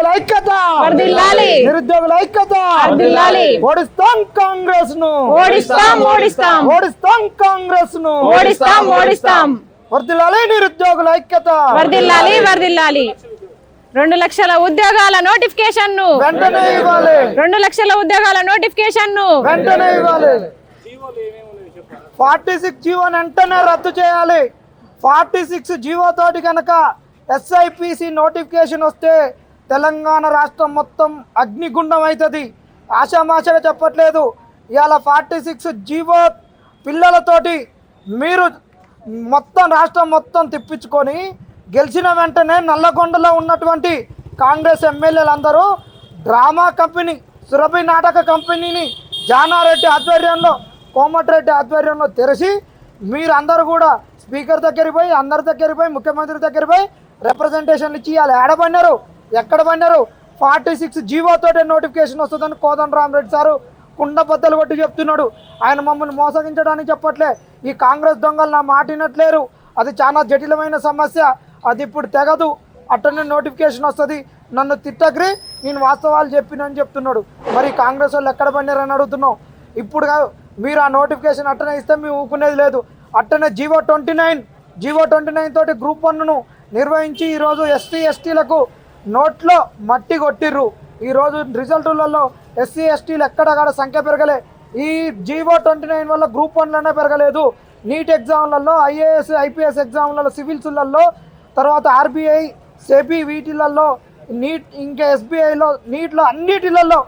నిరుద్యోగుల ఐక్యత వర్ధిల్లాలి, నిరుద్యోగుల ఐక్యత వర్ధిల్లాలి. ఓడిస్తాం కాంగ్రెస్ ను, ఓడిస్తాం ఓడిస్తాం ఓడిస్తాం కాంగ్రెస్ ను, ఓడిస్తాం ఓడిస్తాం. వర్ధిల్లాలి నిరుద్యోగుల ఐక్యత వర్ధిల్లాలి వర్ధిల్లాలి. 2 లక్షల ఉద్యోగాల నోటిఫికేషన్ ను వెంటనే ఇవ్వాలి, 2 లక్షల ఉద్యోగాల నోటిఫికేషన్ ను వెంటనే ఇవ్వాలి. 46 జీవోని వెంటనే రద్దు చేయాలి. 46 జీవో తోటి కనుక SIPC నోటిఫికేషన్ వస్తే తెలంగాణ రాష్ట్రం మొత్తం అగ్నిగుండం అవుతుంది. ఆశామాషగా చెప్పట్లేదు. ఇవాళ 46 జీవో పిల్లలతోటి మీరు మొత్తం రాష్ట్రం మొత్తం తిప్పించుకొని గెలిచిన వెంటనే నల్లగొండలో ఉన్నటువంటి కాంగ్రెస్ ఎమ్మెల్యేలందరూ డ్రామా కంపెనీ, సురభి నాటక కంపెనీని జానారెడ్డి ఆధ్వర్యంలో, కోమటిరెడ్డి ఆధ్వర్యంలో తెరిచి మీరందరూ కూడా స్పీకర్ దగ్గరికి పోయి, అందరి దగ్గరికి పోయి, ముఖ్యమంత్రి దగ్గరికి పోయి రిప్రజెంటేషన్లు ఇచ్చి వాళ్ళు ఏడబడినారు, ఎక్కడ పడినారు? 46 జీవోతోటే నోటిఫికేషన్ వస్తుందని కోదండరామరెడ్డి సారు కుండ బద్దలు కొట్టి చెప్తున్నాడు. ఆయన మమ్మల్ని మోసగించడానికి చెప్పట్లే. ఈ కాంగ్రెస్ దొంగలు నా మాటినట్లేరు. అది చాలా జటిలమైన సమస్య. అది ఇప్పుడు తెగదు. అట్టనే నోటిఫికేషన్ వస్తుంది. నన్ను తిట్టగ్రి, నేను వాస్తవాలు చెప్పినని చెప్తున్నాడు. మరి కాంగ్రెస్ వాళ్ళు ఎక్కడ పడినారని అడుగుతున్నాం. ఇప్పుడు మీరు ఆ నోటిఫికేషన్ అట్టనే ఇస్తే మేము ఊకునేది లేదు. అట్టనే జీవో 29 తోటి గ్రూప్ 1ను నిర్వహించి ఈరోజు SC STలకు నోట్లో మట్టి కొట్టిర్రు. ఈరోజు రిజల్టులలో SC STలు ఎక్కడక్కడ సంఖ్య పెరగలే. ఈ జీవో 29 వల్ల గ్రూప్ 1లోనే పెరగలేదు. నీట్ ఎగ్జామ్లలో, IAS IPS ఎగ్జామ్లలో, సివిల్స్లలో, తర్వాత RBI సెబీ వీటిలలో, నీట్ ఇంకా SBIలో, నీట్లో అన్నిటిలలో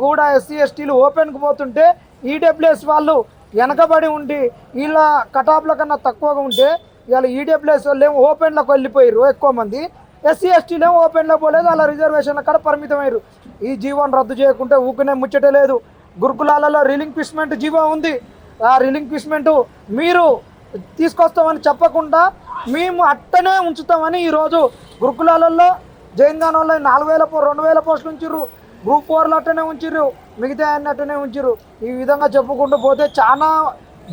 కూడా SC STలు ఓపెన్కి పోతుంటే EWS వాళ్ళు వెనకబడి ఉండి వీళ్ళ కటాప్ల కన్నా తక్కువగా ఉంటే ఇవాళ EWS వాళ్ళు ఏమో ఓపెన్లకు వెళ్ళిపోయారు ఎక్కువ మంది. SC STలు ఏమో ఓపెన్లో పోలేదు, అలా రిజర్వేషన్ల కాడ పరిమితమయ్యారు. ఈ జీవోని రద్దు చేయకుంటే ఊకునే ముచ్చటే లేదు. గురుకులాలలో రిలింక్విష్మెంట్ జీవో ఉంది. ఆ రిలింక్విష్మెంట్ మీరు తీసుకొస్తామని చెప్పకుండా మేము అట్టనే ఉంచుతామని ఈరోజు గురుకులాలలో జైన్గానంలో 2000 పోస్టులు ఉంచిర్రు. గ్రూప్ 4లో అట్టనే ఉంచిర్రు, మిగతా అన్ని అట్టనే ఉంచిర్రు. ఈ విధంగా చెప్పుకుంటూ పోతే చాలా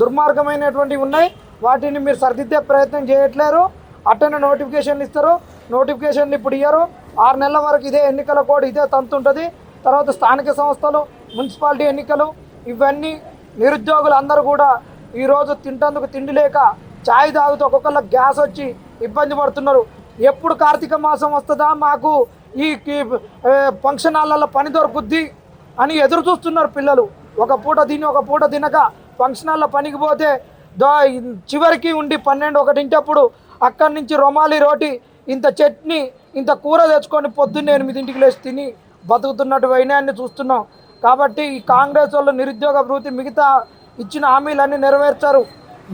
దుర్మార్గమైనటువంటివి ఉన్నాయి. వాటిని మీరు సరిదిద్దే ప్రయత్నం చేయట్లేరు. అట్టనే నోటిఫికేషన్లు ఇస్తారు, నోటిఫికేషన్లు ఇప్పుడు ఇయ్యరు. 6 నెలల వరకు ఇదే ఎన్నికల కోడ్, ఇదే తంతుంటుంది. తర్వాత స్థానిక సంస్థలు, మున్సిపాలిటీ ఎన్నికలు, ఇవన్నీ నిరుద్యోగులు అందరూ కూడా ఈరోజు తింటందుకు తిండి లేక ఛాయ్ తాగుతూ ఒక్కొక్కళ్ళ గ్యాస్ వచ్చి ఇబ్బంది పడుతున్నారు. ఎప్పుడు కార్తీక మాసం వస్తుందా మాకు ఈ ఫంక్షన్ హాళ్ళల్లో పని దొరుకుద్ది అని ఎదురు చూస్తున్నారు పిల్లలు. ఒక పూట తిని ఒక పూట తినక ఫంక్షన్ హాల్లో పనికి పోతే చివరికి ఉండి 12-1 అక్కడి నుంచి రొమాలి రోటి, ఇంత చట్నీ, ఇంత కూర తెచ్చుకొని పొద్దున్నే 8ంటికి లేచి తిని బతుకుతున్నట్టు వైనాన్ని చూస్తున్నాం. కాబట్టి ఈ కాంగ్రెస్ వాళ్ళు నిరుద్యోగ భృతి మిగతా ఇచ్చిన హామీలన్నీ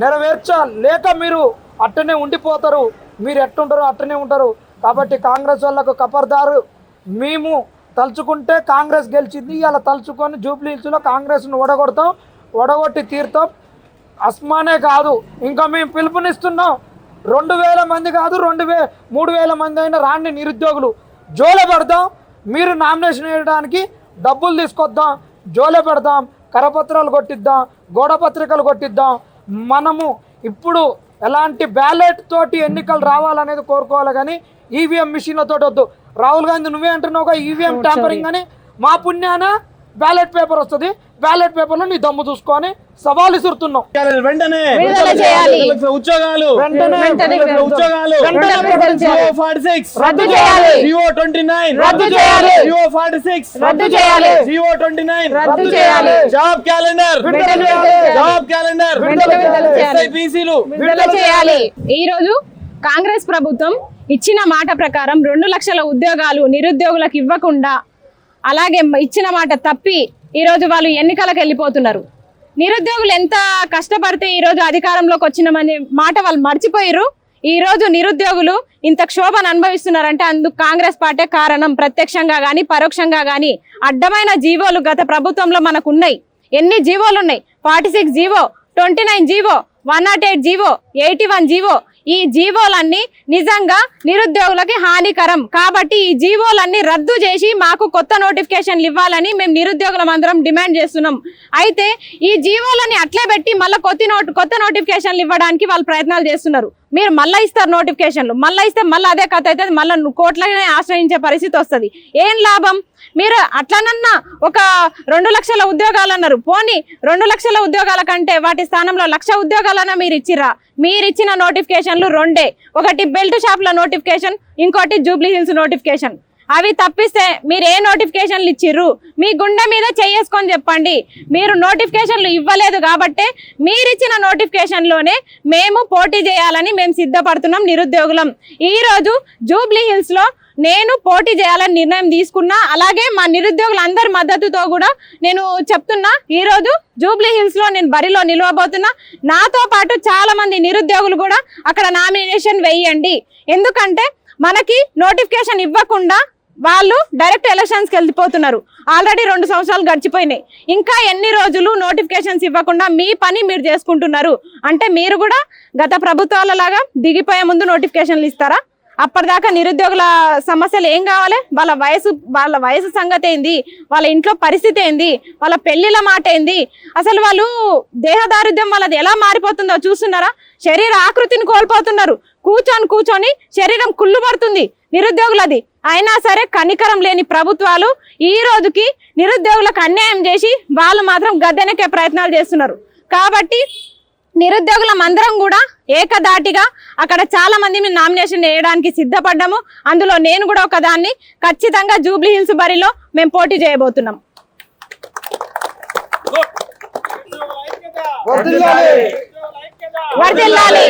నెరవేర్చలేక మీరు అట్టనే ఉండిపోతారు. మీరు ఎట్టుంటారో అట్టనే ఉంటారు. కాబట్టి కాంగ్రెస్ వాళ్ళకు కపర్దారు. మేము తలుచుకుంటే కాంగ్రెస్ గెలిచింది. ఇలా తలుచుకొని జూబ్లీహిల్స్లో కాంగ్రెస్ను ఓడగొట్టి తీరుతాం. అస్మానే కాదు, ఇంకా మేము పిలుపునిస్తున్నాం. 2000 మంది కాదు, 3000 మంది అయినా రాండి నిరుద్యోగులు, జోలే పెడదాం. మీరు నామినేషన్ వేయడానికి డబ్బులు తీసుకొద్దాం, జోలే పెడదాం, కరపత్రాలు కొట్టిద్దాం, గోడ పత్రికలు కొట్టిద్దాం. మనము ఇప్పుడు ఎలాంటి బ్యాలెట్ తోటి ఎన్నికలు రావాలనేది కోరుకోవాలి, కానీ ఈవీఎం మిషన్లతో వద్దు. రాహుల్ గాంధీ నువ్వే అంటున్నావుగా ఈవీఎం ట్యాంపరింగ్ అని. మా పుణ్యాన బ్యాలెట్ పేపర్ వస్తుంది, బ్యాలెట్ పేపర్లో నీ దమ్ము చూసుకొని సవాల్ ఇస్తున్నాం. వెంటనే ఉద్యోగాలు, ఉద్యోగాలు 46 రద్దు చేయాలి, 29 రద్దు చేయాలి, 46 రద్దు చేయాలి, 29 రద్దు చేయాలి, జాబ్ క్యాలెండర్, జాబ్ క్యాలెండర్, SIPCలు విడుదల చేయాలి. ఈ రోజు కాంగ్రెస్ ప్రభుత్వం ఇచ్చిన మాట ప్రకారం 2 లక్షల ఉద్యోగాలు నిరుద్యోగులకు ఇవ్వకుండా, అలాగే ఇచ్చిన మాట తప్పి ఈరోజు వాళ్ళు ఎన్నికలకు వెళ్ళిపోతున్నారు. నిరుద్యోగులు ఎంత కష్టపడితే ఈరోజు అధికారంలోకి వచ్చినామనే మాట వాళ్ళు మర్చిపోయారు. ఈరోజు నిరుద్యోగులు ఇంత క్షోభను అనుభవిస్తున్నారంటే అందుకు కాంగ్రెస్ పార్టీ కారణం. ప్రత్యక్షంగా కానీ పరోక్షంగా కానీ అడ్డమైన జీవోలు గత ప్రభుత్వంలో మనకు ఉన్నాయి. ఎన్ని జీవోలు ఉన్నాయి? 46 జీవో, 29 జీవో, 108 జీవో, 81 జీవో. ఈ జీవోలన్నీ నిజంగా నిరుద్యోగులకి హానికరం. కాబట్టి ఈ జీవోలన్నీ రద్దు చేసి మాకు కొత్త నోటిఫికేషన్లు ఇవ్వాలని మేము నిరుద్యోగులం అందరం డిమాండ్ చేస్తున్నాం. అయితే ఈ జీవోలని అట్లే పెట్టి మళ్ళీ కొత్త నోటిఫికేషన్లు ఇవ్వడానికి వాళ్ళు ప్రయత్నాలు చేస్తున్నారు. మీరు మళ్ళీ ఇస్తారు నోటిఫికేషన్లు, మళ్ళీ ఇస్తే మళ్ళీ అదే కథ అవుతుంది, మళ్ళీ కోట్లనే ఆశ్రయించే పరిస్థితి వస్తుంది. ఏం లాభం? మీరు అట్లనన్నా ఒక 2 లక్షల ఉద్యోగాలు అన్నారు, పోనీ 2 లక్షల ఉద్యోగాల కంటే వాటి స్థానంలో 1,00,000 ఉద్యోగాలన్నా మీరు ఇచ్చిరా? మీరు ఇచ్చిన నోటిఫికేషన్లు 2, ఒకటి బెల్ట్ షాప్ల నోటిఫికేషన్, ఇంకోటి జూబ్లీ హిల్స్ నోటిఫికేషన్. అవి తప్పిస్తే మీరు ఏ నోటిఫికేషన్లు ఇచ్చిర్రు? మీ గుండె మీద చేసుకొని చెప్పండి. మీరు నోటిఫికేషన్లు ఇవ్వలేదు కాబట్టే మీరిచ్చిన నోటిఫికేషన్లోనే మేము పోటీ చేయాలని మేము సిద్ధపడుతున్నాం నిరుద్యోగులం. ఈరోజు జూబ్లీ హిల్స్లో నేను పోటీ చేయాలని నిర్ణయం తీసుకున్నా. అలాగే మా నిరుద్యోగులందరి మద్దతుతో కూడా నేను చెప్తున్నా, ఈరోజు జూబ్లీ హిల్స్లో నేను బరిలో నిలవబోతున్నా. నాతో పాటు చాలా మంది నిరుద్యోగులు కూడా అక్కడ నామినేషన్ వేయండి. ఎందుకంటే మనకి నోటిఫికేషన్ ఇవ్వకుండా వాళ్ళు డైరెక్ట్ ఎలక్షన్స్కి వెళ్ళిపోతున్నారు. ఆల్రెడీ 2 సంవత్సరాలు గడిచిపోయినాయి. ఇంకా ఎన్ని రోజులు నోటిఫికేషన్స్ ఇవ్వకుండా మీ పని మీరు చేసుకుంటున్నారు? అంటే మీరు కూడా గత ప్రభుత్వాల లాగా దిగిపోయే ముందు నోటిఫికేషన్లు ఇస్తారా? అప్పటిదాకా నిరుద్యోగుల సమస్యలు ఏం కావాలి? వాళ్ళ వయసు సంగతి ఏంది? వాళ్ళ ఇంట్లో పరిస్థితి ఏంది? వాళ్ళ పెళ్లిల మాట ఏంది? అసలు వాళ్ళు దేహదారుద్యం వాళ్ళది ఎలా మారిపోతుందో చూస్తున్నారా? శరీర ఆకృతిని కోల్పోతున్నారు. కూర్చొని శరీరం కుళ్ళు పడుతుంది నిరుద్యోగులది. అయినా సరే కనికరం లేని ప్రభుత్వాలు ఈ రోజుకి నిరుద్యోగులకు అన్యాయం చేసి వాళ్ళు మాత్రం గద్దెనెక్కే ప్రయత్నాలు చేస్తున్నారు. కాబట్టి నిరుద్యోగులం అందరం కూడా ఏకదాటిగా అక్కడ చాలా మంది మేము నామినేషన్ వేయడానికి సిద్ధపడ్డాము. అందులో నేను కూడా ఒక దాన్ని. ఖచ్చితంగా జూబ్లీ హిల్స్ బరిలో మేము పోటీ చేయబోతున్నాం. వర్ధిల్లాలి.